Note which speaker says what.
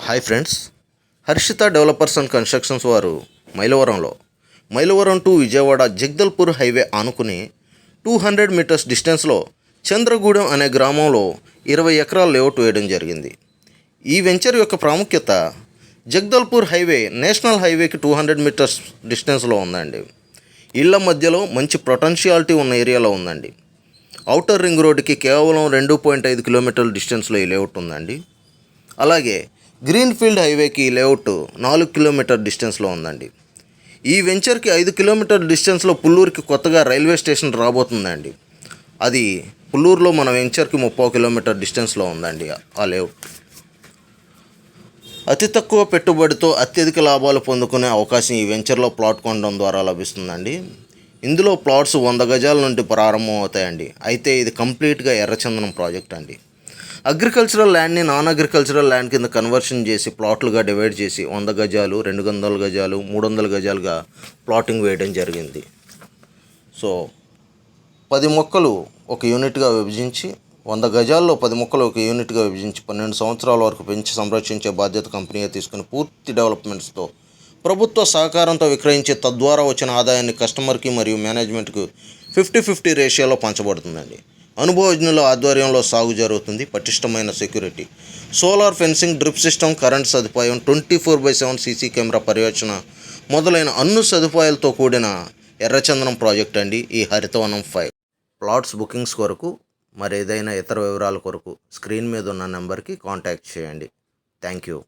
Speaker 1: Hi friends, Harshita developers and constructions వారు Mylavaram to Vijayawada Jagdalpur highway ఆనుకుని 200 metres డిస్టెన్స్లో చంద్రగూడెం అనే గ్రామంలో 20 ఎకరాల లేఅవుట్ వేయడం జరిగింది. ఈ వెంచర్ యొక్క ప్రాముఖ్యత జగదల్పూర్ హైవే నేషనల్ హైవేకి 200 మీటర్స్ డిస్టెన్స్లో ఉందండి. ఇళ్ల మధ్యలో మంచి పొటెన్షియాలిటీ ఉన్న ఏరియాలో ఉందండి. ఔటర్ రింగ్ రోడ్డుకి కేవలం 2.5 కిలోమీటర్ల డిస్టెన్స్లో ఈ లేఅవుట్ ఉందండి. అలాగే గ్రీన్ఫీల్డ్ హైవేకి లేఅవుట్ 4 కిలోమీటర్ డిస్టెన్స్లో ఉందండి. ఈ వెంచర్కి 5 కిలోమీటర్ డిస్టెన్స్లో పుల్లూరుకి కొత్తగా రైల్వే స్టేషన్ రాబోతుందండి. అది పుల్లూరులో మన వెంచర్కి 30 కిలోమీటర్ డిస్టెన్స్లో ఉందండి ఆ లేఅవుట్. అతి తక్కువ పెట్టుబడితో అత్యధిక లాభాలు పొందుకునే అవకాశం ఈ వెంచర్లో ప్లాట్ కొనడం ద్వారా లభిస్తుందండి. ఇందులో ప్లాట్స్ 100 గజాల నుండి ప్రారంభం అవుతాయండి. అయితే ఇది కంప్లీట్గా ఎర్రచందనం ప్రాజెక్ట్ అండి. అగ్రికల్చరల్ ల్యాండ్ని నాన్ అగ్రికల్చరల్ ల్యాండ్ కింద కన్వర్షన్ చేసి ప్లాట్లుగా డివైడ్ చేసి 100 గజాలు, 200 గజాలు, 300 గజాలుగా ప్లాటింగ్ వేయడం జరిగింది. సో 10 మొక్కలు ఒక యూనిట్గా విభజించి 100 గజాల్లో 10 మొక్కలు ఒక యూనిట్గా విభజించి 12 సంవత్సరాల వరకు పెంచి సంరక్షించే బాధ్యత కంపెనీగా తీసుకుని పూర్తి డెవలప్మెంట్స్తో ప్రభుత్వ సహకారంతో విక్రయించే తద్వారా వచ్చిన ఆదాయాన్ని కస్టమర్కి మరియు మేనేజ్మెంట్కి 50-50 రేషియోలో పంచబడుతుందండి. అనుభవజ్ఞుల ఆధ్వర్యంలో సాగు జరుగుతుంది. పటిష్టమైన security, solar fencing, drip system, current సదుపాయం, 24/7 సీసీ కెమెరా పర్యవేక్షణ మొదలైన అన్ని సదుపాయాలతో కూడిన ఎర్రచందనం ప్రాజెక్ట్ అండి ఈ హరితవనం 5. ప్లాట్స్ బుకింగ్స్ కొరకు మరేదైనా ఇతర వివరాల కొరకు స్క్రీన్ మీద ఉన్న నెంబర్కి కాంటాక్ట్ చేయండి. Thank you.